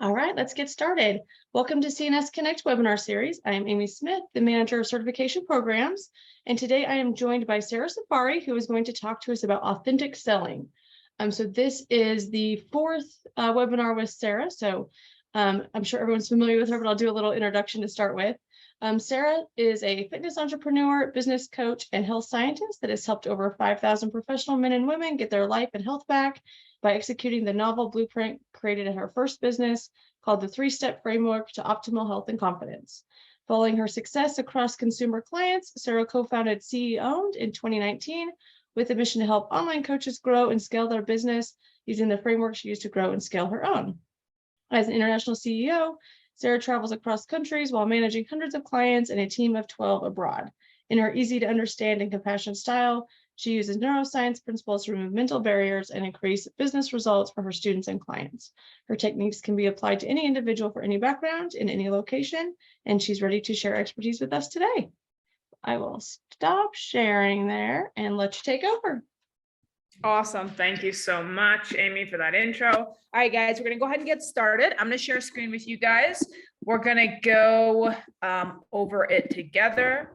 All right, let's get started. Welcome to CNS Connect Webinar Series. I am Amy Smith, the Manager of Certification Programs, and today I am joined by Sarah Safari, who is going to talk to us about authentic selling. So this is the fourth webinar with Sarah, so I'm sure everyone's familiar with her, but I'll do a little introduction to start with. Sarah is a fitness entrepreneur, business coach, and health scientist that has helped over 5,000 professional men and women get their life and health back by executing the novel blueprint created in her first business called the 3-Step Framework to Optimal Health and Confidence. Following her success across consumer clients, Sarah co-founded CE-Owned in 2019 with a mission to help online coaches grow and scale their business using the framework she used to grow and scale her own. As an international CEO, Sarah travels across countries while managing hundreds of clients and a team of 12 abroad. In her easy to understand and compassionate style, she uses neuroscience principles to remove mental barriers and increase business results for her students and clients. Her techniques can be applied to any individual for any background in any location, and she's ready to share expertise with us today. I will stop sharing there and let you take over. Awesome. Thank you so much, Amy, for that intro. All right, guys, we're going to go ahead and get started. I'm going to share a screen with you guys. We're going to go over it together.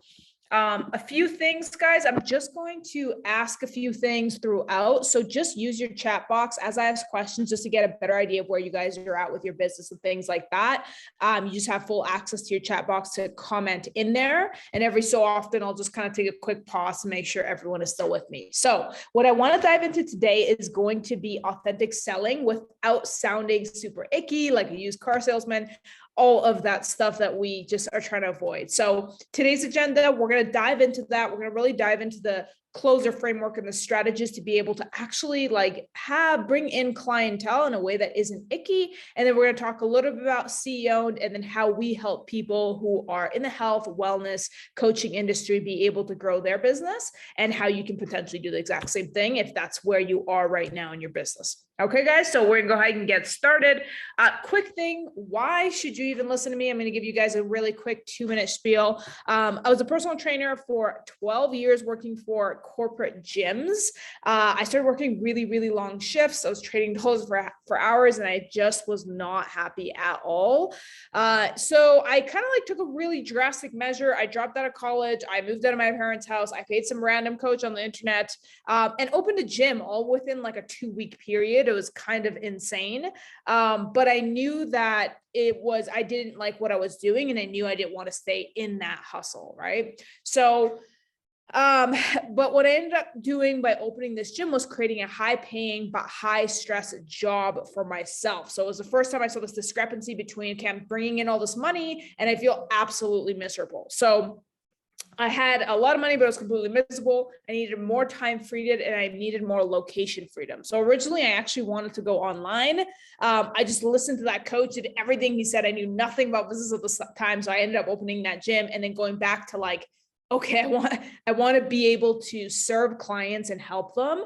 A few things, guys. I'm just going to ask a few things throughout. So just use your chat box as I ask questions just to get a better idea of where you guys are at with your business and things like that. You just have full access to your chat box to comment in there. And every so often, I'll just kind of take a quick pause to make sure everyone is still with me. So what I want to dive into today is going to be authentic selling without sounding super icky, like a used car salesman, all of that stuff that we just are trying to avoid. So today's agenda, we're going to dive into that. We're going to really dive into the closer framework and the strategies to be able to actually bring in clientele in a way that isn't icky. And then we're going to talk a little bit about CE-Owned and then how we help people who are in the health, wellness, coaching industry be able to grow their business and how you can potentially do the exact same thing if that's where you are right now in your business. Okay, guys, so we're gonna go ahead and get started. Quick thing, why should you even listen to me? I'm gonna give you guys a really quick 2-minute spiel. I was a personal trainer for 12 years working for corporate gyms. I started working really, really long shifts. I was trading those for hours and I just was not happy at all. So I kind of took a really drastic measure. I dropped out of college. I moved out of my parents' house. I paid some random coach on the internet and opened a gym all within a 2-week period. It was kind of insane. But I knew that I didn't like what I was doing and I knew I didn't want to stay in that hustle. Right. So, but what I ended up doing by opening this gym was creating a high paying, but high stress job for myself. So it was the first time I saw this discrepancy between, okay, I'm bringing in all this money and I feel absolutely miserable. So I had a lot of money, but it was completely miserable. I needed more time freedom and I needed more location freedom. So originally I actually wanted to go online. I just listened to that coach, did everything he said. I knew nothing about business at the time. So I ended up opening that gym and then going back to okay, I want to be able to serve clients and help them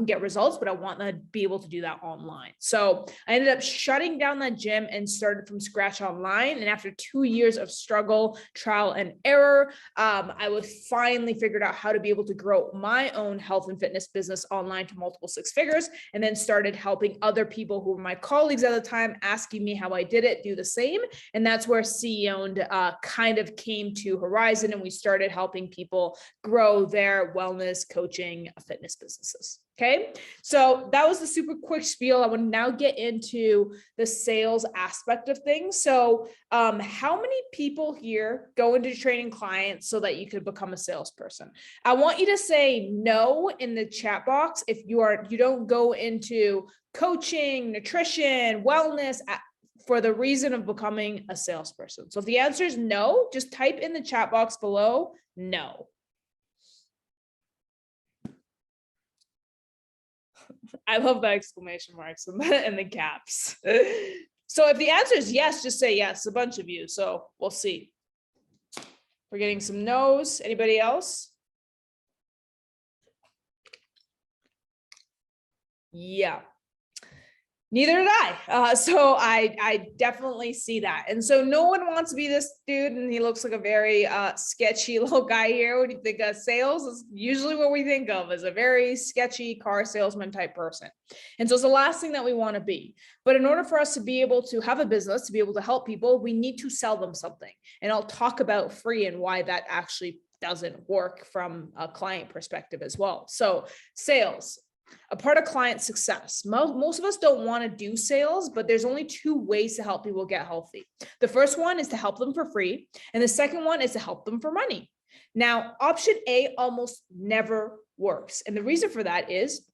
get results, but I want to be able to do that online. So I ended up shutting down that gym and started from scratch online. And after 2 years of struggle, trial and error, I was finally figured out how to be able to grow my own health and fitness business online to multiple 6 figures, and then started helping other people who were my colleagues at the time, asking me how I did it, do the same. And that's where CE-Owned kind of came to horizon, and we started helping people grow their wellness, coaching, fitness businesses. Okay, so that was the super quick spiel. I want to now get into the sales aspect of things. So how many people here go into training clients so that you could become a salesperson? I want you to say no in the chat box if you don't go into coaching, nutrition, wellness for the reason of becoming a salesperson. So if the answer is no, just type in the chat box below, no. I love the exclamation marks and the caps. So if the answer is yes, just say yes, a bunch of you. So we'll see. We're getting some no's. Anybody else? Yeah. Neither did I. So I definitely see that. And so no one wants to be this dude. And he looks like a very sketchy little guy here. When you think of sales, is usually what we think of as a very sketchy car salesman type person. And so it's the last thing that we want to be. But in order for us to be able to have a business, to be able to help people, we need to sell them something. And I'll talk about free and why that actually doesn't work from a client perspective as well. So sales. A part of client success. Most of us don't want to do sales, but there's only two ways to help people get healthy. The first one is to help them for free, and the second one is to help them for money. Now, option A almost never works. And the reason for that is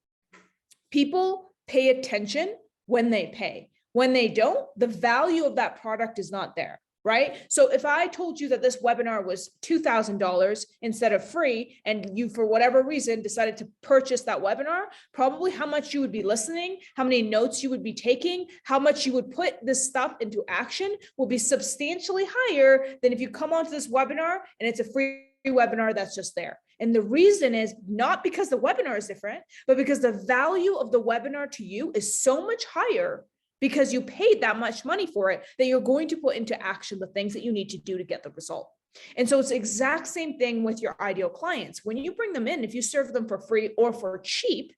people pay attention when they pay. When they don't, the value of that product is not there. Right? So if I told you that this webinar was $2,000 instead of free, and you, for whatever reason, decided to purchase that webinar, probably how much you would be listening, how many notes you would be taking, how much you would put this stuff into action will be substantially higher than if you come onto this webinar and it's a free webinar that's just there. And the reason is not because the webinar is different, but because the value of the webinar to you is so much higher because you paid that much money for it, that you're going to put into action the things that you need to do to get the result. And so it's the exact same thing with your ideal clients. When you bring them in, if you serve them for free or for cheap,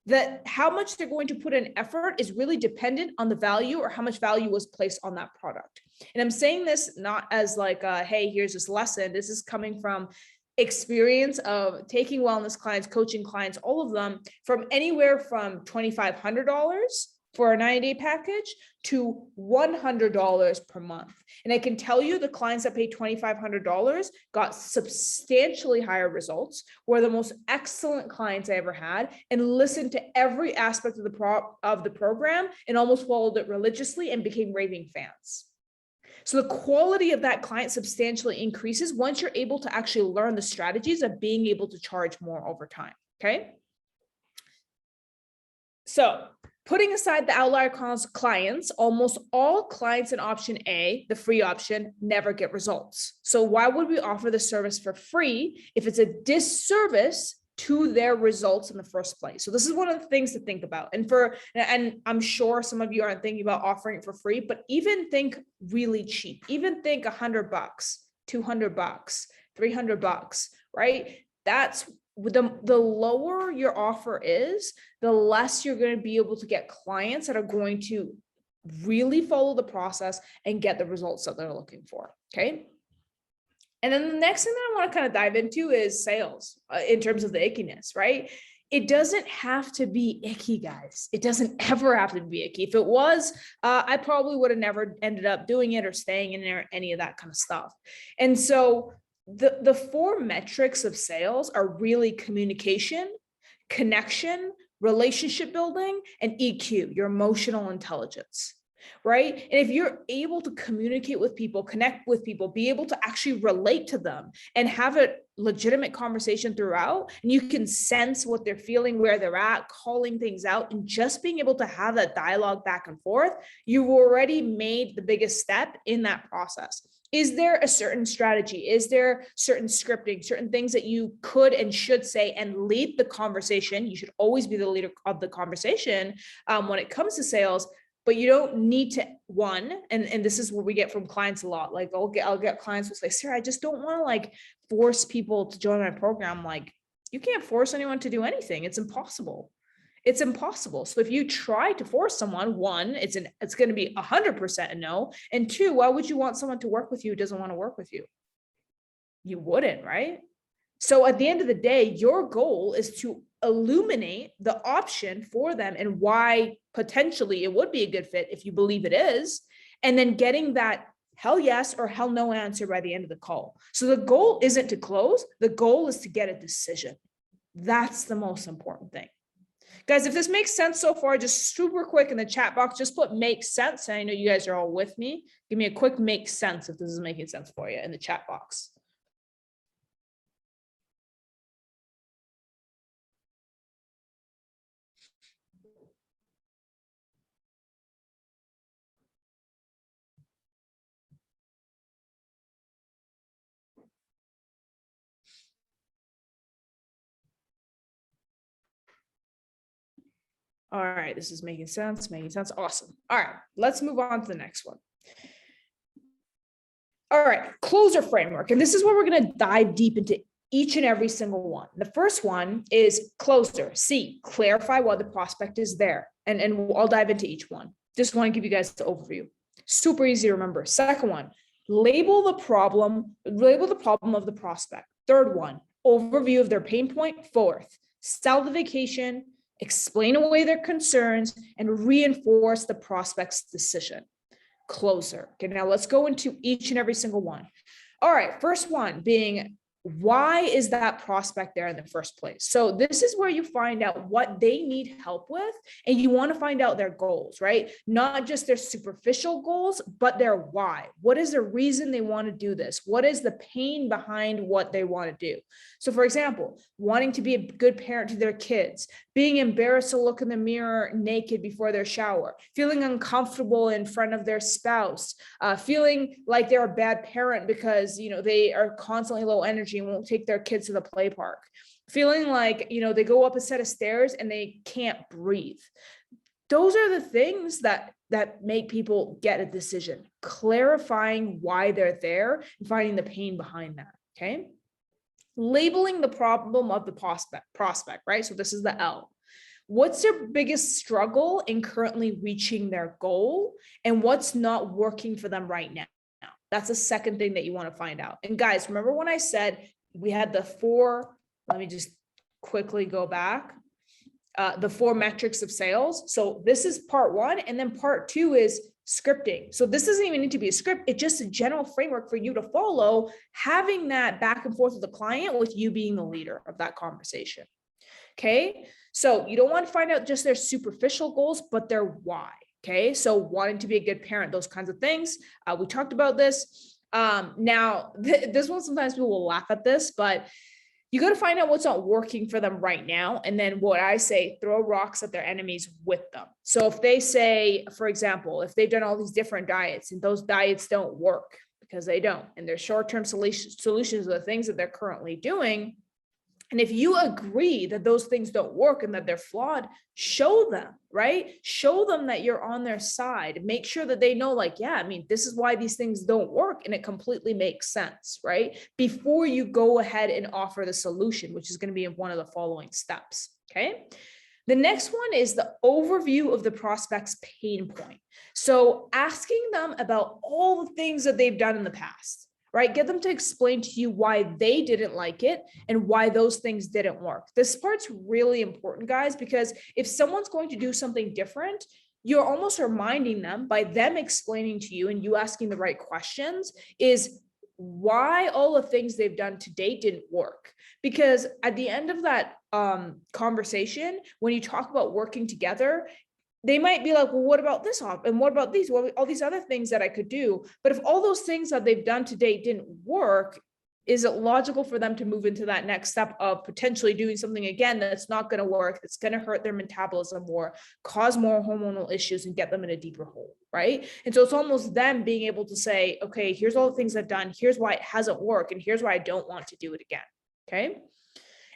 that how much they're going to put in effort is really dependent on the value or how much value was placed on that product. And I'm saying this not as like, hey, here's this lesson. This is coming from experience of taking wellness clients, coaching clients, all of them, from anywhere from $2,500 for a 90-day package to $100 per month. And I can tell you the clients that paid $2,500 got substantially higher results, were the most excellent clients I ever had, and listened to every aspect of the program and almost followed it religiously and became raving fans. So the quality of that client substantially increases once you're able to actually learn the strategies of being able to charge more over time, okay? So putting aside the outlier clients, almost all clients in option A, the free option, never get results. So why would we offer the service for free if it's a disservice to their results in the first place? So this is one of the things to think about. And I'm sure some of you aren't thinking about offering it for free, but even think really cheap. Even think $100, $200, $300, right? That's the lower your offer is, the less you're going to be able to get clients that are going to really follow the process and get the results that they're looking for. Okay. And then the next thing that I want to kind of dive into is sales in terms of the ickiness, right? It doesn't have to be icky, guys. It doesn't ever have to be icky. If it was, I probably would have never ended up doing it or staying in there, any of that kind of stuff. And so the four metrics of sales are really communication, connection, relationship building, and EQ, your emotional intelligence, right? And if you're able to communicate with people, connect with people, be able to actually relate to them and have a legitimate conversation throughout, and you can sense what they're feeling, where they're at, calling things out, and just being able to have that dialogue back and forth, you've already made the biggest step in that process. Is there a certain strategy? Is there certain scripting, certain things that you could and should say and lead the conversation? You should always be the leader of the conversation when it comes to sales, but you don't need to, and this is what we get from clients a lot. Like I'll get clients who say, Sarah, I just don't want to like force people to join my program. Like you can't force anyone to do anything. It's impossible. It's impossible. So if you try to force someone, one, it's going to be 100% a no. And two, why would you want someone to work with you who doesn't want to work with you? You wouldn't, right? So at the end of the day, your goal is to illuminate the option for them and why potentially it would be a good fit if you believe it is, and then getting that hell yes or hell no answer by the end of the call. So the goal isn't to close. The goal is to get a decision. That's the most important thing. Guys, if this makes sense so far, just super quick in the chat box, just put makes sense. And I know you guys are all with me. Give me a quick make sense if this is making sense for you in the chat box. All right, this is making sense. Awesome. All right, let's move on to the next one. All right, closer framework. And this is where we're going to dive deep into each and every single one. The first one is closer. C, clarify why the prospect is there. And I'll dive into each one. Just want to give you guys the overview. Super easy to remember. Second one, label the problem of the prospect. Third one, overview of their pain point. Fourth, sell the vacation, explain away their concerns, and reinforce the prospect's decision. Closer. Okay, now let's go into each and every single one. All right, first one being, why is that prospect there in the first place? So this is where you find out what they need help with, and you want to find out their goals, right? Not just their superficial goals, but their why. What is the reason they want to do this? What is the pain behind what they want to do? So for example, wanting to be a good parent to their kids, being embarrassed to look in the mirror naked before their shower, feeling uncomfortable in front of their spouse, feeling like they're a bad parent because, they are constantly low energy and won't take their kids to the play park, feeling like, they go up a set of stairs and they can't breathe. Those are the things that make people get a decision, clarifying why they're there and finding the pain behind that. Okay. Labeling the problem of the prospect, right? So this is the L. What's their biggest struggle in currently reaching their goal, and what's not working for them right now? That's the second thing that you want to find out. And guys, remember when I said we had the four, let me just quickly go back, the 4 metrics of sales. So this is part 1. And then part 2 is scripting. So this doesn't even need to be a script. It's just a general framework for you to follow, having that back and forth with the client with you being the leader of that conversation. Okay. So you don't want to find out just their superficial goals, but their why. Okay. So wanting to be a good parent, those kinds of things. We talked about this. Now this one, sometimes people will laugh at this, but you got to find out what's not working for them right now. And then what I say, throw rocks at their enemies with them. So if they say, for example, if they've done all these different diets and those diets don't work because they don't, and their short-term solutions are the things that they're currently doing. And if you agree that those things don't work and that they're flawed, show them, right? Show them that you're on their side. Make sure that they know, like, yeah, this is why these things don't work. And it completely makes sense, right? Before you go ahead and offer the solution, which is going to be one of the following steps. Okay. The next one is the overview of the prospect's pain point. So asking them about all the things that they've done in the past. Right? Get them to explain to you why they didn't like it and why those things didn't work. This part's really important, guys, because if someone's going to do something different, you're almost reminding them by them explaining to you and you asking the right questions is why all the things they've done to date didn't work. Because at the end of that conversation, when you talk about working together, they might be like, well, what about this? And what about these? Well, all these other things that I could do. But if all those things that they've done to date didn't work, is it logical for them to move into that next step of potentially doing something again that's not going to work, that's going to hurt their metabolism more, cause more hormonal issues, and get them in a deeper hole, right? And so it's almost them being able to say, okay, here's all the things I've done, here's why it hasn't worked, and here's why I don't want to do it again, okay?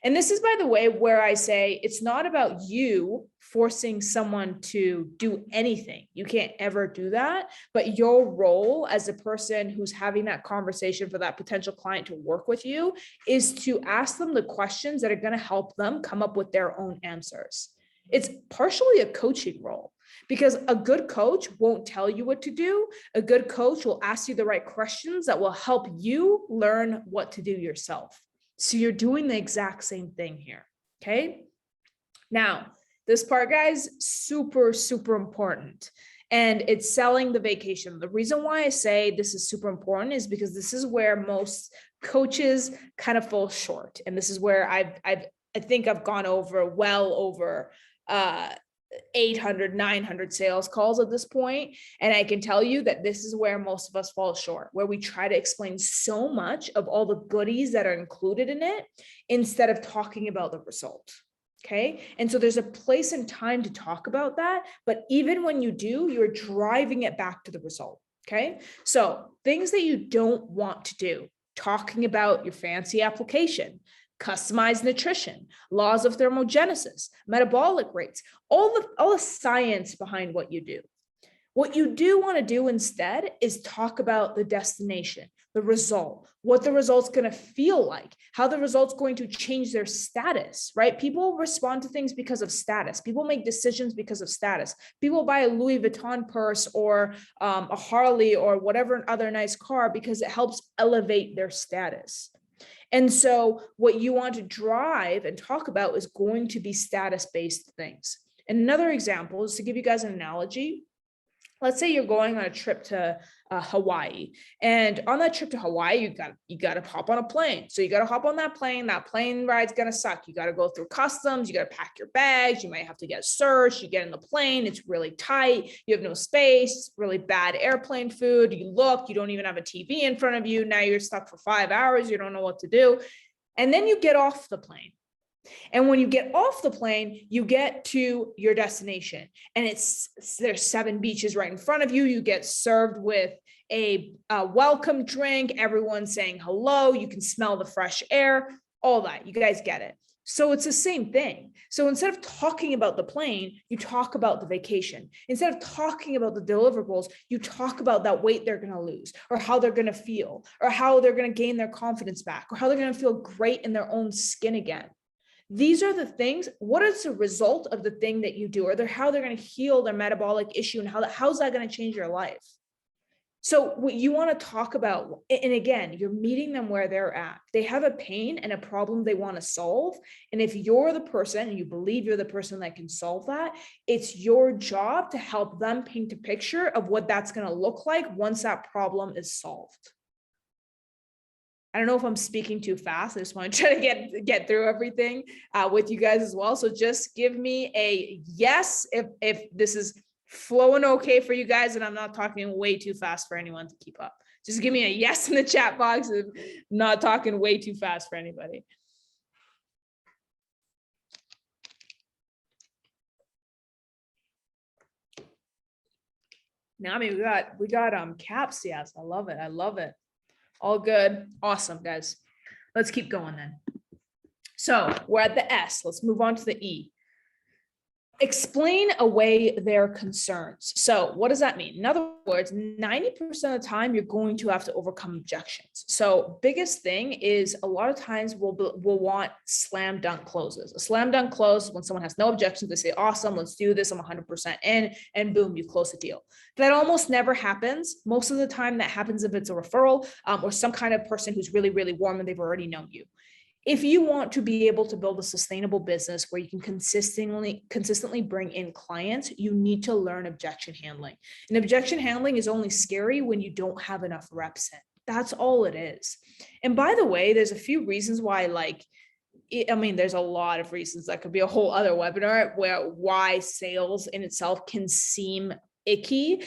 And this is, by the way, where I say it's not about you forcing someone to do anything. You can't ever do that. But your role as a person who's having that conversation for that potential client to work with you is to ask them the questions that are going to help them come up with their own answers. It's partially a coaching role, because a good coach won't tell you what to do. A good coach will ask you the right questions that will help you learn what to do yourself. So you're doing the exact same thing here, okay? Now, this part, guys, super, super important. And it's selling the vacation. The reason why I say this is super important is because this is where most coaches kind of fall short. And this is where I think I've gone over well over 800, 900 sales calls at this point. And I can tell you that this is where most of us fall short, where we try to explain so much of all the goodies that are included in it instead of talking about the result. Okay. And so there's a place and time to talk about that. But even when you do, you're driving it back to the result. Okay. So things that you don't want to do, talking about your fancy application, customized nutrition, laws of thermogenesis, metabolic rates, all the science behind what you do. What you do want to do instead is talk about the destination, the result, what the result's going to feel like, how the result's going to change their status, right? People respond to things because of status. People make decisions because of status. People buy a Louis Vuitton purse or a Harley or whatever other nice car because it helps elevate their status. And so what you want to drive and talk about is going to be status-based things. And another example is to give you guys an analogy. Let's say you're going on a trip to Hawaii, and on that trip to Hawaii, you got to hop on a plane. So you got to hop on that plane. That plane ride's going to suck. You got to go through customs. You got to pack your bags. You might have to get searched. You get in the plane. It's really tight. You have no space, really bad airplane food. You look, you don't even have a TV in front of you. Now you're stuck for 5 hours. You don't know what to do. And then you get off the plane. And when you get off the plane, you get to your destination, and there's 7 beaches right in front of you. You get served with a welcome drink, everyone saying hello. You can smell the fresh air, all that. You guys get it. So it's the same thing. So instead of talking about the plane, you talk about the vacation. Instead of talking about the deliverables, you talk about that weight they're going to lose, or how they're going to feel, or how they're going to gain their confidence back, or how they're going to feel great in their own skin again. These are the things. What is the result of the thing that you do, or how they're going to heal their metabolic issue, and how's that going to change your life? So what you want to talk about, and again, you're meeting them where they're at. They have a pain and a problem they want to solve. And if you're the person, and you believe you're the person that can solve that, it's your job to help them paint a picture of what that's going to look like once that problem is solved. I don't know if I'm speaking too fast. I just want to try to get through everything with you guys as well. So just give me a yes if this is flowing okay for you guys, and I'm not talking way too fast for anyone to keep up. Just give me a yes in the chat box if I'm not talking way too fast for anybody. Now, I mean, we got caps. Yes, I love it. I love it. All good. Awesome, guys. Let's keep going then. So we're at the S. Let's move on to the E. Explain away their concerns. So what does that mean? In other words, 90% of the time, you're going to have to overcome objections. So biggest thing is a lot of times we'll want slam dunk closes. A slam dunk close when someone has no objections, they say, awesome, let's do this. I'm 100% in, and boom, you've closed the deal. That almost never happens. Most of the time that happens if it's a referral or some kind of person who's really, really warm and they've already known you. If you want to be able to build a sustainable business where you can consistently bring in clients, you need to learn objection handling. And objection handling is only scary when you don't have enough reps in. That's all it is. And by the way, there's a few reasons why, there's a lot of reasons. That could be a whole other webinar why sales in itself can seem icky.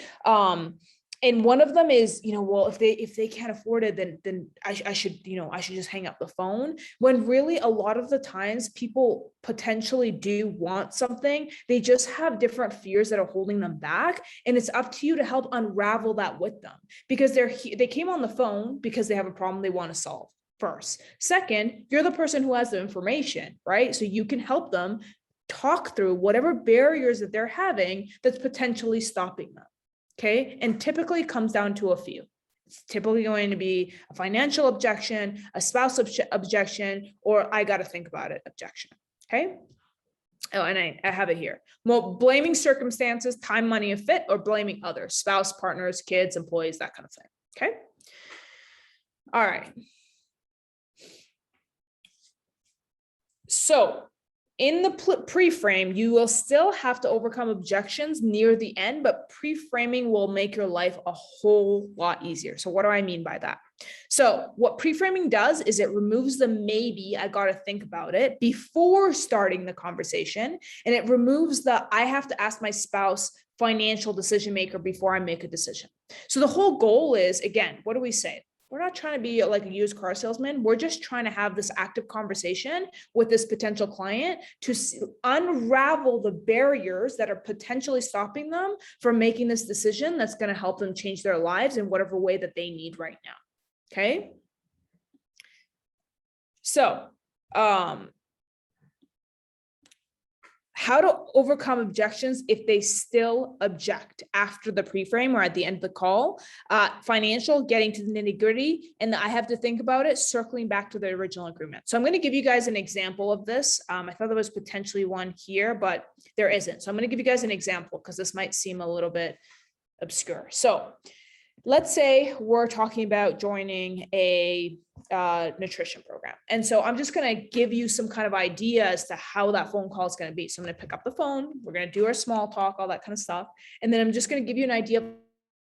And one of them is, well, if they can't afford it, then I should just hang up the phone. When really a lot of the times people potentially do want something, they just have different fears that are holding them back. And it's up to you to help unravel that with them, because they came on the phone because they have a problem they want to solve first. Second, you're the person who has the information, right? So you can help them talk through whatever barriers that they're having that's potentially stopping them. Okay. And typically it comes down to a few. It's typically going to be a financial objection, a spouse objection, or I got to think about it objection. Okay. Oh, and I have it here. Well, blaming circumstances, time, money, and fit, or blaming others, spouse, partners, kids, employees, that kind of thing. Okay. All right. So in the pre-frame, you will still have to overcome objections near the end, but pre-framing will make your life a whole lot easier. So what do I mean by that? So what pre-framing does is it removes the maybe, I got to think about it before starting the conversation. And it removes the, I have to ask my spouse financial decision maker before I make a decision. So the whole goal is, again, what do we say? We're not trying to be like a used car salesman. We're just trying to have this active conversation with this potential client to unravel the barriers that are potentially stopping them from making this decision that's going to help them change their lives in whatever way that they need right now. Okay. So how to overcome objections if they still object after the pre-frame or at the end of the call, financial, getting to the nitty-gritty, and I have to think about it, circling back to the original agreement. So I'm going to give you guys an example of this. I thought there was potentially one here, but there isn't. So I'm going to give you guys an example because this might seem a little bit obscure. So let's say we're talking about joining a nutrition program. And so I'm just going to give you some kind of idea as to how that phone call is going to be. So I'm going to pick up the phone. We're going to do our small talk, all that kind of stuff. And then I'm just going to give you an idea of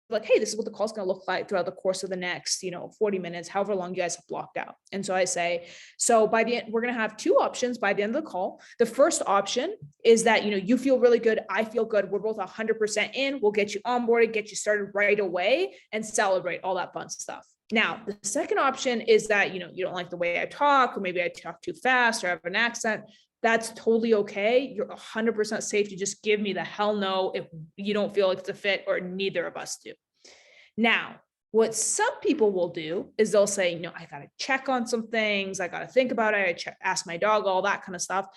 like, hey, this is what the call is going to look like throughout the course of the next, 40 minutes, however long you guys have blocked out. And so I say, so by the end, we're going to have two options by the end of the call. The first option is that, you feel really good. I feel good. We're both 100% in. We'll get you onboarded, get you started right away and celebrate all that fun stuff. Now, the second option is that, you don't like the way I talk, or maybe I talk too fast or have an accent. That's totally okay. You're 100% safe to just give me the hell no if you don't feel like it's a fit, or neither of us do. Now, what some people will do is they'll say, I got to check on some things. I got to think about it. Ask my dog, all that kind of stuff.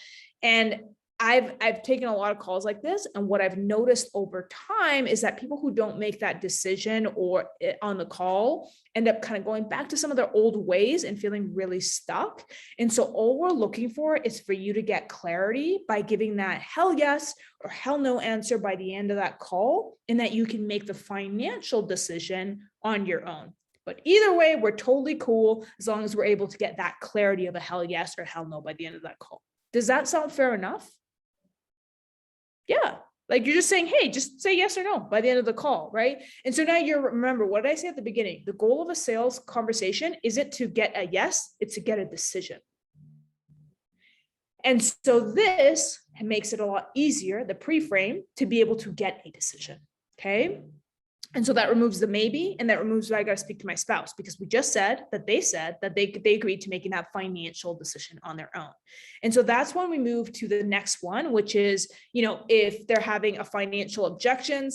And I've taken a lot of calls like this. And what I've noticed over time is that people who don't make that decision or on the call end up kind of going back to some of their old ways and feeling really stuck. And so all we're looking for is for you to get clarity by giving that hell yes or hell no answer by the end of that call, and that you can make the financial decision on your own. But either way, we're totally cool as long as we're able to get that clarity of a hell yes or hell no by the end of that call. Does that sound fair enough? Yeah. Like you're just saying, hey, just say yes or no by the end of the call, right? And so now remember, what did I say at the beginning? The goal of a sales conversation isn't to get a yes, it's to get a decision. And so this makes it a lot easier, the pre-frame, to be able to get a decision, okay? And so that removes the maybe, and that removes I got to speak to my spouse, because we just said that they agreed to making that financial decision on their own. And so that's when we move to the next one, which is, if they're having a financial objection,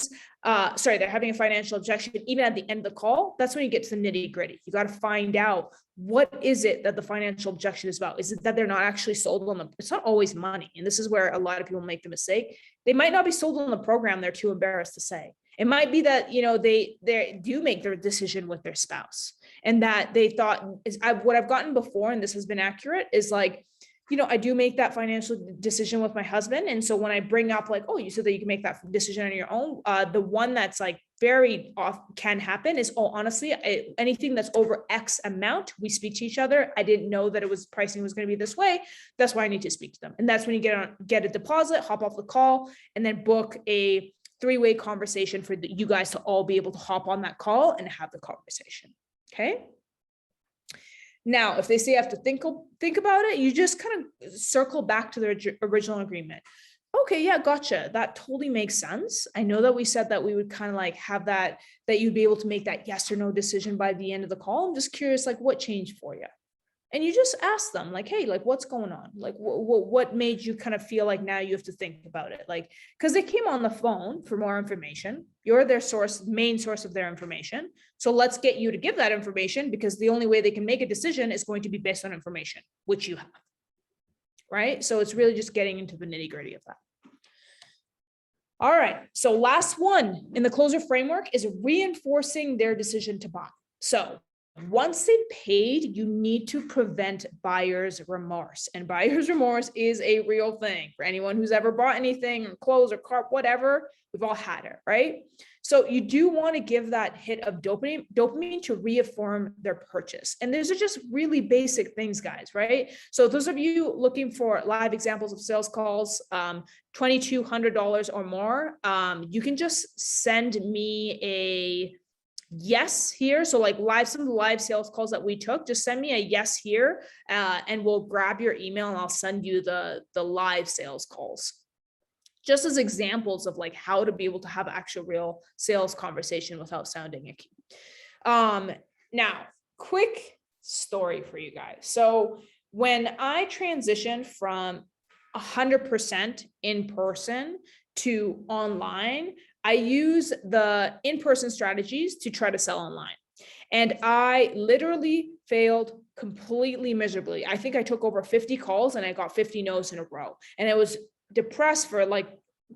even at the end of the call, that's when you get to the nitty gritty. You got to find out, what is it that the financial objection is about? Is it that they're not actually sold on it's not always money. And this is where a lot of people make the mistake. They might not be sold on the program. They're too embarrassed to say. It might be that, they do make their decision with their spouse, and that they thought what I've gotten before, and this has been accurate, is like, I do make that financial decision with my husband. And so when I bring up like, oh, you said that you can make that decision on your own, the one that's like very off can happen is, oh, honestly, anything that's over X amount, we speak to each other. I didn't know that pricing was going to be this way. That's why I need to speak to them. And that's when you get a deposit, hop off the call, and then book a three-way conversation for you guys to all be able to hop on that call and have the conversation. Okay. Now, if they say you have to think about it, you just kind of circle back to the original agreement. Okay, yeah, gotcha. That totally makes sense. I know that we said that we would kind of like have that you'd be able to make that yes or no decision by the end of the call. I'm just curious, like, what changed for you? And you just ask them like, hey, like, what's going on? Like, what made you kind of feel like now you have to think about it? Like, because they came on the phone for more information. You're their main source of their information. So let's get you to give that information, because the only way they can make a decision is going to be based on information, which you have, right? So it's really just getting into the nitty gritty of that. All right. So last one in the closer framework is reinforcing their decision to buy. So once they've paid, you need to prevent buyer's remorse. And buyer's remorse is a real thing for anyone who's ever bought anything, or clothes or car, whatever. We've all had it, right? So you do want to give that hit of dopamine to reaffirm their purchase. And those are just really basic things, guys, right? So those of you looking for live examples of sales calls, $2,200 or more, you can just send me a yes here. So like some of the live sales calls that we took, just send me a yes here, and we'll grab your email and I'll send you the live sales calls, just as examples of like how to be able to have actual real sales conversation without sounding icky. Now, quick story for you guys. So when I transitioned from 100% in person to online, I use the in-person strategies to try to sell online. And I literally failed completely miserably. I think I took over 50 calls and I got 50 no's in a row. And I was depressed for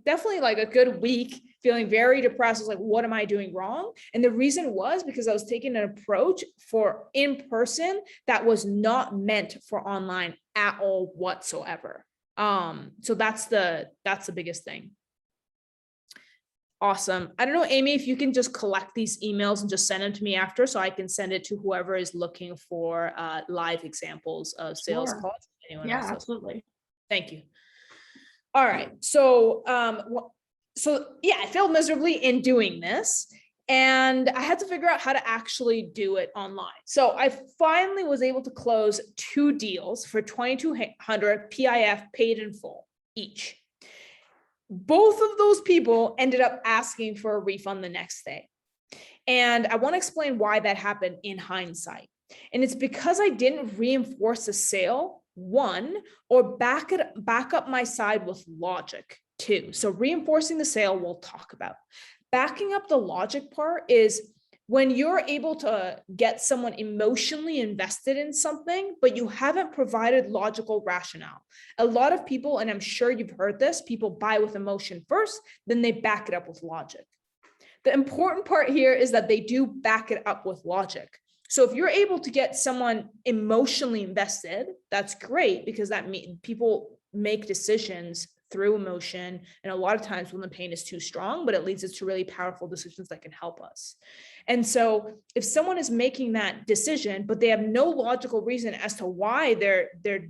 definitely a good week, feeling very depressed. I was like, what am I doing wrong? And the reason was because I was taking an approach for in-person that was not meant for online at all whatsoever. So that's the biggest thing. Awesome. I don't know, Amy, if you can just collect these emails and just send them to me after, so I can send it to whoever is looking for live examples of sales Sure. calls. Anyone Yeah, else? absolutely. Thank you. All right. So, yeah, I failed miserably in doing this, and I had to figure out how to actually do it online. So I finally was able to close 2 deals for $2,200 PIF paid in full each. Both of those people ended up asking for a refund the next day. And I want to explain why that happened in hindsight. And it's because I didn't reinforce the sale, 1, or back up my side with logic, 2. So reinforcing the sale, we'll talk about. Backing up the logic part is when you're able to get someone emotionally invested in something, but you haven't provided logical rationale. A lot of people, and I'm sure you've heard this, people buy with emotion first, then they back it up with logic. The important part here is that they do back it up with logic. So if you're able to get someone emotionally invested, that's great, because that means people make decisions through emotion. And a lot of times when the pain is too strong, but it leads us to really powerful decisions that can help us. And so if someone is making that decision, but they have no logical reason as to why they're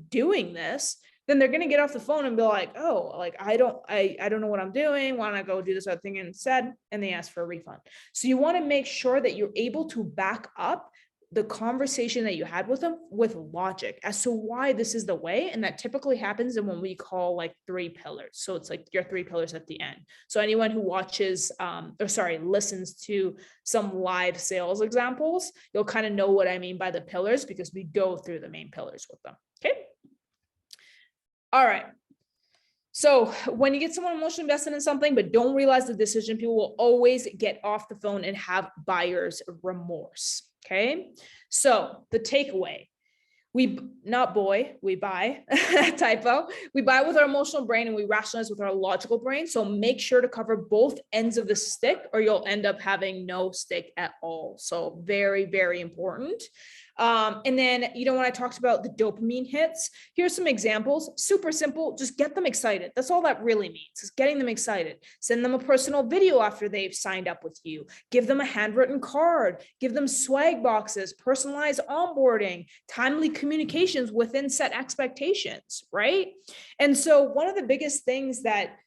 doing this, then they're going to get off the phone and be like, oh, I don't know what I'm doing. Why don't I go do this other thing instead? And they ask for a refund. So you want to make sure that you're able to back up the conversation that you had with them with logic as to why this is the way. And that typically happens in what we call 3 pillars. So it's your 3 pillars at the end. So anyone who watches, listens to some live sales examples, you'll kind of know what I mean by the pillars, because we go through the main pillars with them. Okay. All right. So when you get someone emotionally invested in something, but don't realize the decision, people will always get off the phone and have buyer's remorse. Okay. So the takeaway, we buy, typo, we buy with our emotional brain and we rationalize with our logical brain. So make sure to cover both ends of the stick, or you'll end up having no stick at all. So very, very important. And then, when I talked about the dopamine hits, here's some examples. Super simple. Just get them excited. That's all that really means, is getting them excited. Send them a personal video after they've signed up with you. Give them a handwritten card. Give them swag boxes, personalized onboarding, timely communications within set expectations, right? And so one of the biggest things that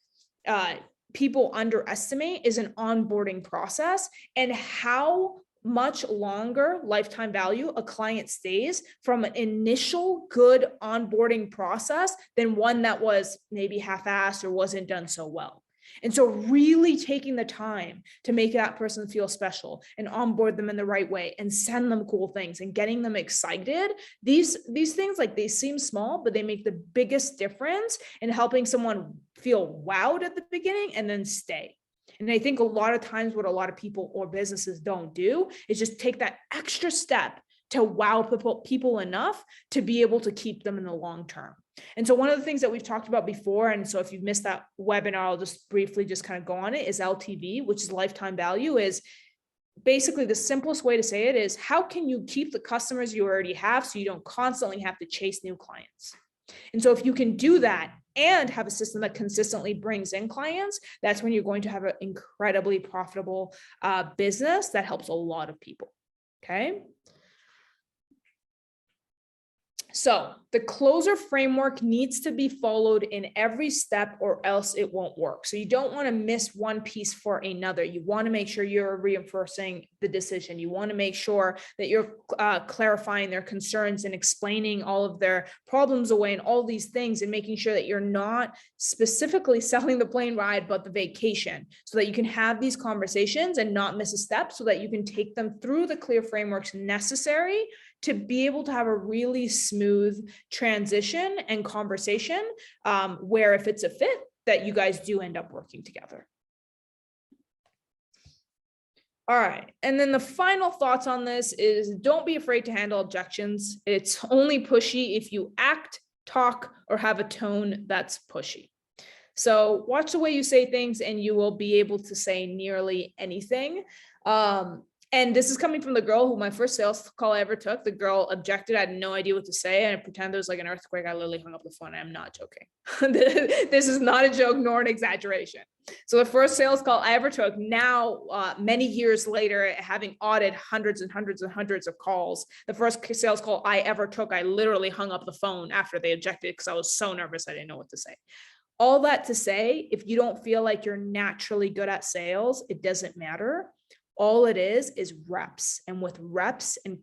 people underestimate is an onboarding process, and how much longer lifetime value a client stays from an initial good onboarding process than one that was maybe half-assed or wasn't done so well. And so really taking the time to make that person feel special and onboard them in the right way and send them cool things and getting them excited. These things, they seem small, but they make the biggest difference in helping someone feel wowed at the beginning and then stay. And I think a lot of times what a lot of people or businesses don't do is just take that extra step to wow people enough to be able to keep them in the long term. And so one of the things that we've talked about before, and so if you've missed that webinar, I'll just briefly just kind of go on it, is LTV, which is lifetime value. Is basically the simplest way to say it is, how can you keep the customers you already have so you don't constantly have to chase new clients? And so if you can do that and have a system that consistently brings in clients, that's when you're going to have an incredibly profitable business that helps a lot of people. Okay. So the closer framework needs to be followed in every step, or else it won't work. So you don't want to miss one piece for another. You want to make sure you're reinforcing the decision. You want to make sure that you're clarifying their concerns and explaining all of their problems away and all these things, and making sure that you're not specifically selling the plane ride, but the vacation, so that you can have these conversations and not miss a step, so that you can take them through the clear frameworks necessary to be able to have a really smooth transition and conversation, where if it's a fit, that you guys do end up working together. All right. And then the final thoughts on this is don't be afraid to handle objections. It's only pushy if you act, talk, or have a tone that's pushy. So watch the way you say things and you will be able to say nearly anything. And this is coming from the girl who my first sales call I ever took. The girl objected. I had no idea what to say. And I pretend there was like an earthquake. I literally hung up the phone. I'm not joking. This is not a joke nor an exaggeration. So the first sales call I ever took, now many years later, having audited hundreds and hundreds and hundreds of calls, the first sales call I ever took, I literally hung up the phone after they objected because I was so nervous. I didn't know what to say. All that to say, if you don't feel like you're naturally good at sales, it doesn't matter. All it is reps. And with reps and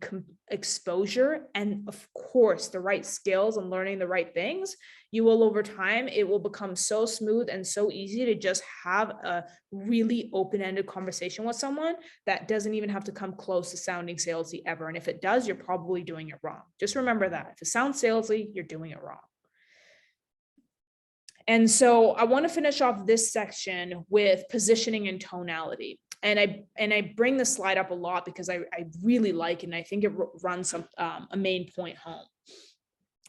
exposure, and of course, the right skills and learning the right things, you will over time, it will become so smooth and so easy to just have a really open-ended conversation with someone that doesn't even have to come close to sounding salesy ever. And if it does, you're probably doing it wrong. Just remember that. If it sounds salesy, you're doing it wrong. And so I want to finish off this section with positioning and tonality. And I bring this slide up a lot because I really like it, and I think it runs a main point home.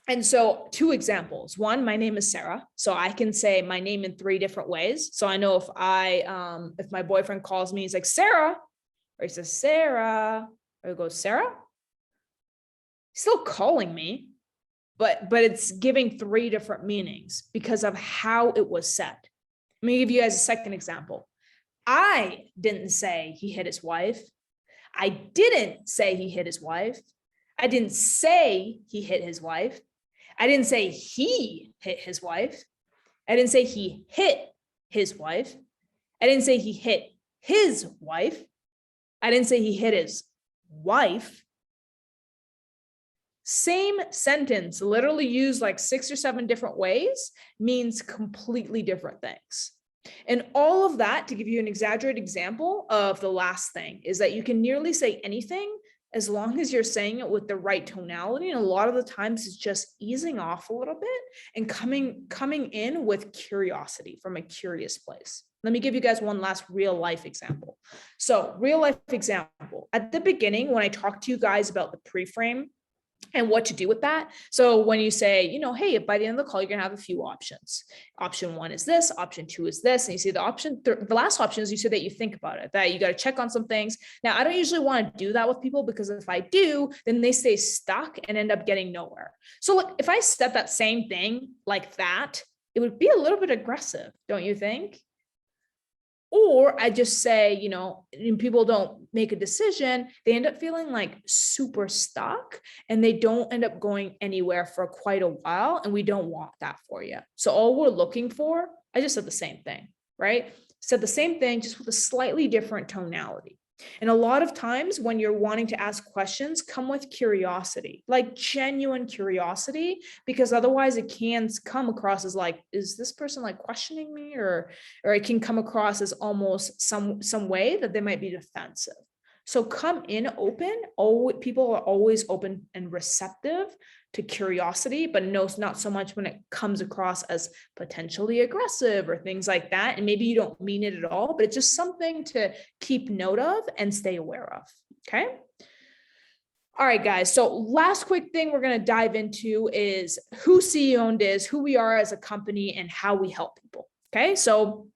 And so 2 examples. One, my name is Sarah. So I can say my name in 3 different ways. So I know if my boyfriend calls me, he's like, Sarah, or he says, Sarah, or he goes, Sarah? He's still calling me, but it's giving 3 different meanings because of how it was said. Let me give you guys a second example. I didn't say he hit his wife. I didn't say he hit his wife. I didn't say he hit his wife. I didn't say he hit his wife. I didn't say he hit his wife. I didn't say he hit his wife. I didn't say he hit his wife. Same sentence, literally used like 6 or 7 different ways, means completely different things. And all of that, to give you an exaggerated example of the last thing, is that you can nearly say anything as long as you're saying it with the right tonality. And a lot of the times it's just easing off a little bit and coming in with curiosity from a curious place. Let me give you guys one last real life example. So real life example, at the beginning, when I talked to you guys about the pre-frame and what to do with that. So when you say, hey, by the end of the call, you're going to have a few options. Option 1 is this, option 2 is this. And you see the last option is you say that you think about it, that you got to check on some things. Now, I don't usually want to do that with people because if I do, then they stay stuck and end up getting nowhere. So look, if I said that same thing like that, it would be a little bit aggressive, don't you think? Or I just say, and people don't make a decision, they end up feeling like super stuck and they don't end up going anywhere for quite a while. And we don't want that for you. So all we're looking for, I just said the same thing, right? Said the same thing, just with a slightly different tonality. And a lot of times when you're wanting to ask questions, come with curiosity, like genuine curiosity, because otherwise it can come across as like, is this person like questioning me? Or it can come across as almost some way that they might be defensive. So come in open. People are always open and receptive to curiosity, but not so much when it comes across as potentially aggressive or things like that. And maybe you don't mean it at all, but it's just something to keep note of and stay aware of. Okay. All right, guys. So last quick thing we're going to dive into is who CEO is, who we are as a company, and how we help people. Okay. So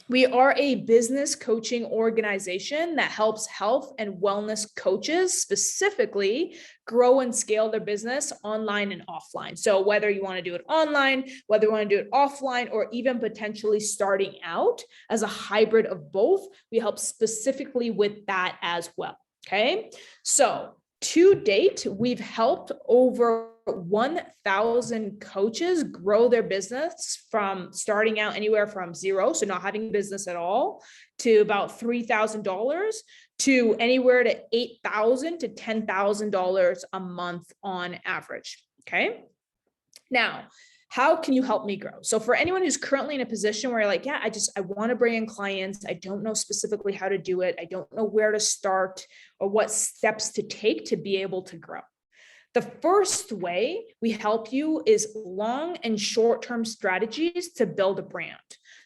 we are a business coaching organization that helps health and wellness coaches specifically grow and scale their business online and offline. So whether you want to do it online, whether you want to do it offline, or even potentially starting out as a hybrid of both, we help specifically with that as well. Okay. So to date, we've helped over 1,000 coaches grow their business from starting out anywhere from 0, so not having business at all, to about $3,000 to anywhere to $8,000 to $10,000 a month on average. Okay. Now, how can you help me grow? So for anyone who's currently in a position where you're like, yeah, I want to bring in clients. I don't know specifically how to do it. I don't know where to start or what steps to take to be able to grow. The first way we help you is long and short-term strategies to build a brand.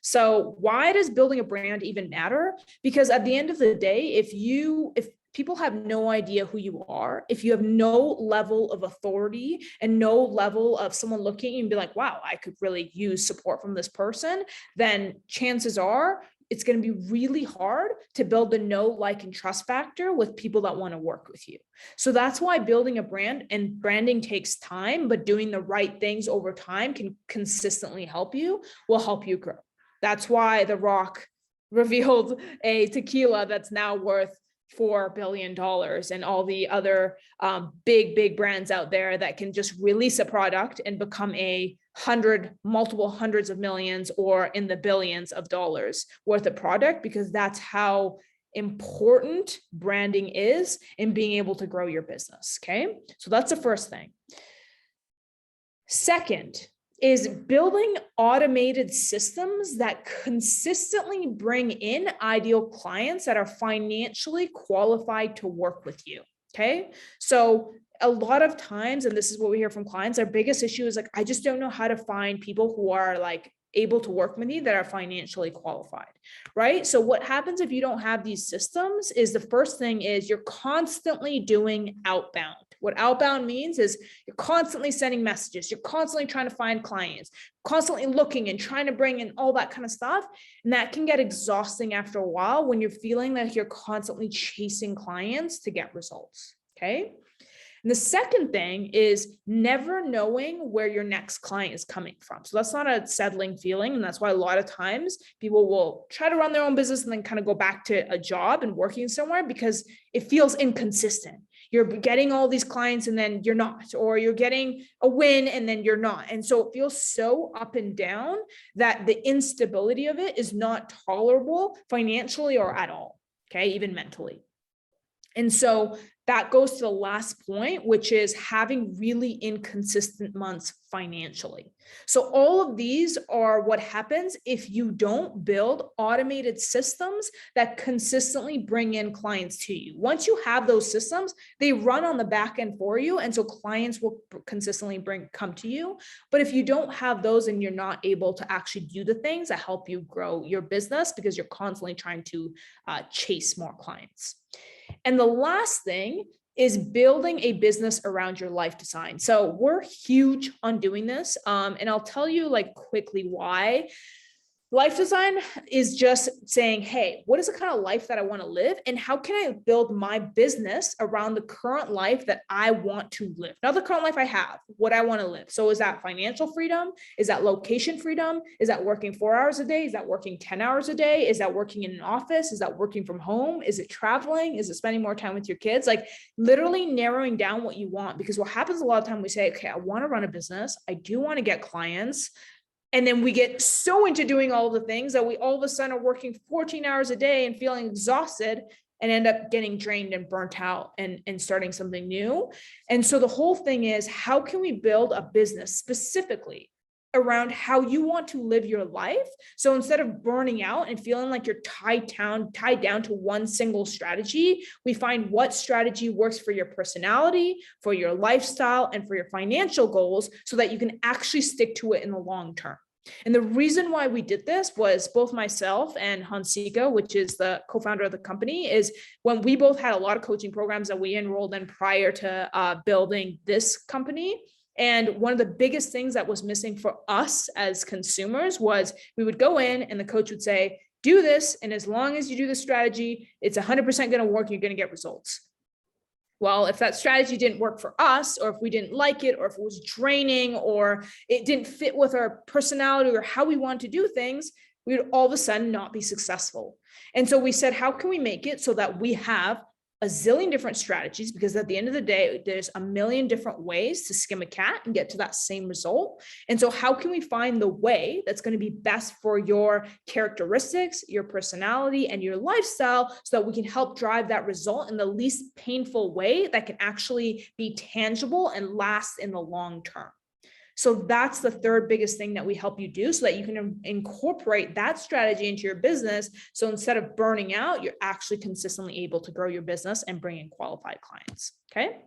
So why does building a brand even matter? Because at the end of the day, if people have no idea who you are, if you have no level of authority and no level of someone looking at you and be like, wow, I could really use support from this person, then chances are it's going to be really hard to build the know, like, and trust factor with people that want to work with you. So that's why building a brand, and branding takes time, but doing the right things over time can consistently will help you grow. That's why The Rock revealed a tequila that's now worth $4 billion, and all the other big brands out there that can just release a product and become multiple hundreds of millions or in the billions of dollars worth of product, because that's how important branding is in being able to grow your business. Okay, so that's the first thing. Second is building automated systems that consistently bring in ideal clients that are financially qualified to work with you. Okay, so a lot of times, and this is what we hear from clients, our biggest issue is like, I just don't know how to find people who are like able to work with me that are financially qualified, right? So what happens if you don't have these systems is, the first thing is you're constantly doing outbound. What outbound means is you're constantly sending messages, you're constantly trying to find clients, constantly looking and trying to bring in all that kind of stuff. And that can get exhausting after a while when you're feeling that you're constantly chasing clients to get results, okay? And the second thing is never knowing where your next client is coming from. So that's not a settling feeling. And that's why a lot of times people will try to run their own business and then kind of go back to a job and working somewhere, because it feels inconsistent. You're getting all these clients and then you're not, or you're getting a win and then you're not. And so it feels so up and down that the instability of it is not tolerable financially or at all, okay, even mentally. And so that goes to the last point, which is having really inconsistent months financially. So all of these are what happens if you don't build automated systems that consistently bring in clients to you. Once you have those systems, they run on the back end for you. And so clients will consistently come to you. But if you don't have those and you're not able to actually do the things that help you grow your business, because you're constantly trying to chase more clients. And the last thing is building a business around your life design. So we're huge on doing this. And I'll tell you like quickly why. Life design is just saying, hey, what is the kind of life that I want to live? And how can I build my business around the current life that I want to live? Not the current life I have, what I want to live. So is that financial freedom? Is that location freedom? Is that working 4 hours a day? Is that working 10 hours a day? Is that working in an office? Is that working from home? Is it traveling? Is it spending more time with your kids? Like literally narrowing down what you want, because what happens a lot of time, we say, okay, I want to run a business. I do want to get clients. And then we get so into doing all of the things that we all of a sudden are working 14 hours a day and feeling exhausted and end up getting drained and burnt out and starting something new. And so the whole thing is, how can we build a business specifically around how you want to live your life? So instead of burning out and feeling like you're tied down to one single strategy, we find what strategy works for your personality, for your lifestyle, and for your financial goals, so that you can actually stick to it in the long term. And the reason why we did this was both myself and Hansika, which is the co-founder of the company, is when we both had a lot of coaching programs that we enrolled in prior to building this company. And one of the biggest things that was missing for us as consumers was we would go in and the coach would say, do this. And as long as you do the strategy, it's 100% going to work. You're going to get results. Well, if that strategy didn't work for us, or if we didn't like it, or if it was draining, or it didn't fit with our personality or how we want to do things, we would all of a sudden not be successful. And so we said, how can we make it so that we have a zillion different strategies? Because at the end of the day, there's a million different ways to skim a cat and get to that same result. And so how can we find the way that's going to be best for your characteristics, your personality, and your lifestyle, so that we can help drive that result in the least painful way that can actually be tangible and last in the long term? So that's the third biggest thing that we help you do, so that you can incorporate that strategy into your business. So instead of burning out, you're actually consistently able to grow your business and bring in qualified clients. Okay.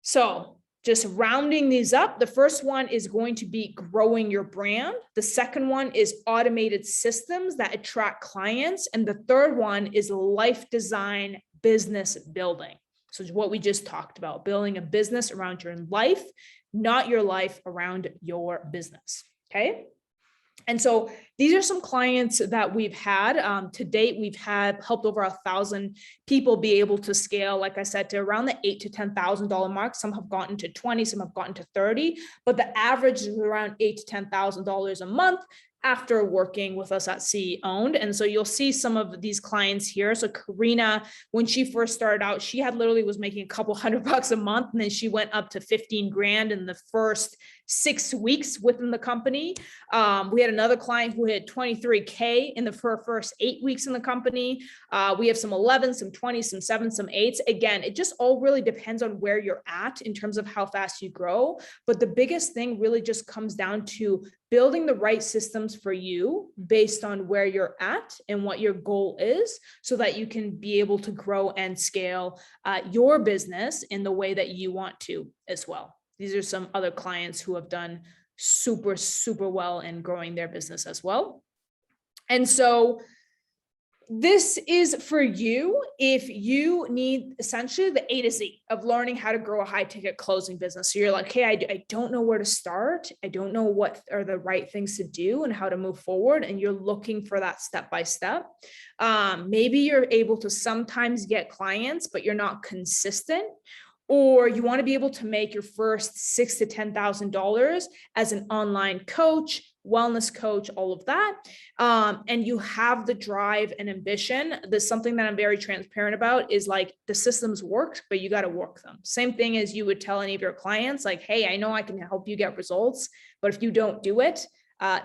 So just rounding these up, the first one is going to be growing your brand. The second one is automated systems that attract clients. And the third one is life design business building. So it's what we just talked about, building a business around your life, not your life around your business. Okay. And so these are some clients that we've had to date. We've had helped over 1,000 people be able to scale, like I said, to around the $8,000 to $10,000 mark. Some have gotten to 20, some have gotten to 30, but the average is around $8,000 to $10,000 a month after working with us at CE Owned. And so you'll see some of these clients here. So Karina, when she first started out, she had literally was making a couple $100 a month. And then she went up to 15 grand in the first 6 weeks within the company. We had another client who had 23K in the first 8 weeks in the company. We have some 11, some 20, some 7, some 8s. Again, it just all really depends on where you're at in terms of how fast you grow. But the biggest thing really just comes down to building the right systems for you based on where you're at and what your goal is, so that you can be able to grow and scale your business in the way that you want to as well. These are some other clients who have done super, super well in growing their business as well. And so this is for you if you need essentially the A to Z of learning how to grow a high ticket closing business. So you're like, hey, I don't know where to start. I don't know what are the right things to do and how to move forward. And you're looking for that step by step. Maybe you're able to sometimes get clients, but you're not consistent. Or you want to be able to make your first $6,000 to $10,000 as an online coach, wellness coach, all of that. And you have the drive and ambition. There's something that I'm very transparent about is like the systems work, but you got to work them. Same thing as you would tell any of your clients, like, hey, I know I can help you get results, but if you don't do it,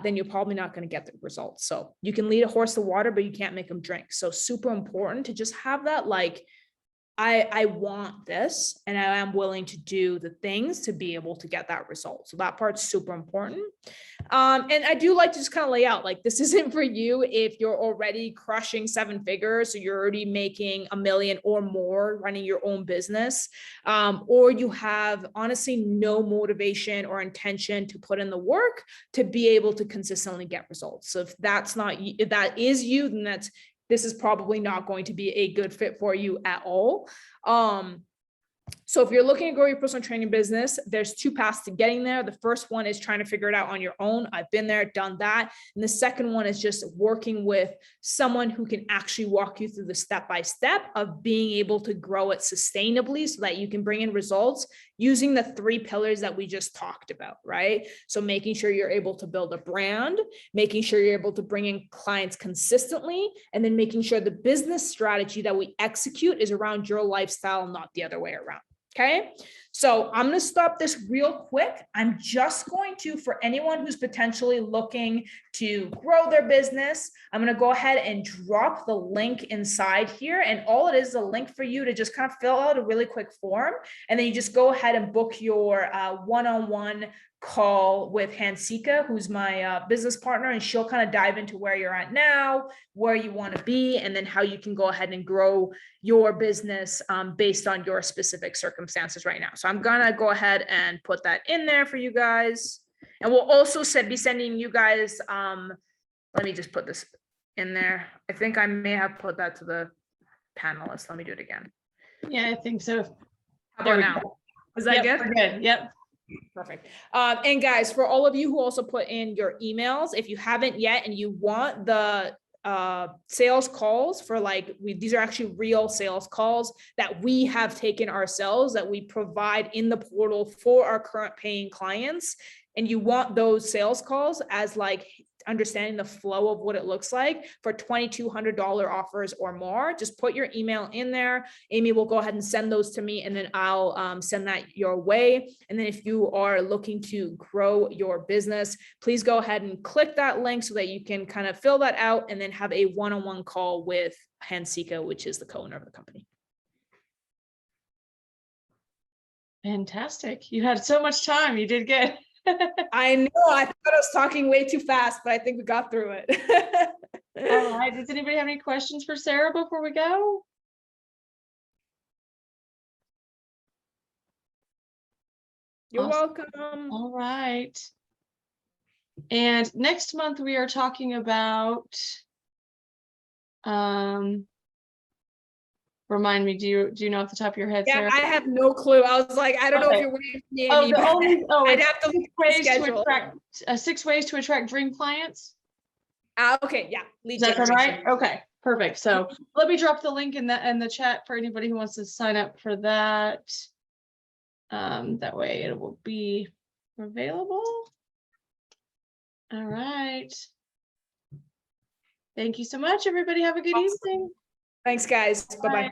then you're probably not going to get the results. So you can lead a horse to water, but you can't make them drink. So super important to just have that, like, I want this, and I am willing to do the things to be able to get that result. So that part's super important. And I do like to just kind of lay out, like, this isn't for you if you're already crushing 7 figures, so you're already making $1 million or more running your own business, or you have honestly no motivation or intention to put in the work to be able to consistently get results. So if that's not, if that is you, then this is probably not going to be a good fit for you at all. So if you're looking to grow your personal training business, there's 2 paths to getting there. The first one is trying to figure it out on your own. I've been there, done that. And the second one is just working with someone who can actually walk you through the step-by-step of being able to grow it sustainably so that you can bring in results using the 3 pillars that we just talked about, right? So making sure you're able to build a brand, making sure you're able to bring in clients consistently, and then making sure the business strategy that we execute is around your lifestyle, not the other way around. Okay, so I'm going to stop this real quick. I'm just going to, for anyone who's potentially looking to grow their business, I'm going to go ahead and drop the link inside here. And all it is a link for you to just kind of fill out a really quick form. And then you just go ahead and book your one-on-one call with Hansika, who's my business partner, and she'll kind of dive into where you're at now, where you want to be, and then how you can go ahead and grow your business based on your specific circumstances right now. So I'm gonna go ahead and put that in there for you guys. And we'll also be sending you guys, let me just put this in there. I think I may have put that to the panelists. Let me do it again. Yeah, I think so. How about now? Is that good? We're good. Yep. Perfect. And guys, for all of you who also put in your emails, if you haven't yet and you want the sales calls for these are actually real sales calls that we have taken ourselves, that we provide in the portal for our current paying clients, and you want those sales calls as understanding the flow of what it looks like for $2,200 offers or more, just put your email in there. Amy will go ahead and send those to me, and then I'll send that your way. And then if you are looking to grow your business, please go ahead and click that link so that you can kind of fill that out and then have a one-on-one call with Hansika, which is the co-owner of the company. Fantastic. You had so much time. You did good. I know. I thought I was talking way too fast, but I think we got through it. All right. Does anybody have any questions for Sarah before we go? You're Awesome. welcome. All right. And next month we are talking about, remind me, do you know off the top of your head, Yeah, Sarah? I have no clue. I was like, I don't know if Okay. you're waiting for me. Oh, Amy, the but only, I'd it's have to look 6 at the ways to schedule. attract, 6 ways to attract dream clients. Okay, yeah. Lead Does that sound generation. right? Okay, perfect. So let me drop the link in the chat for anybody who wants to sign up for that. That way it will be available. All right. Thank you so much, everybody. Have a good Awesome. evening. Thanks, guys. Bye-bye. Bye.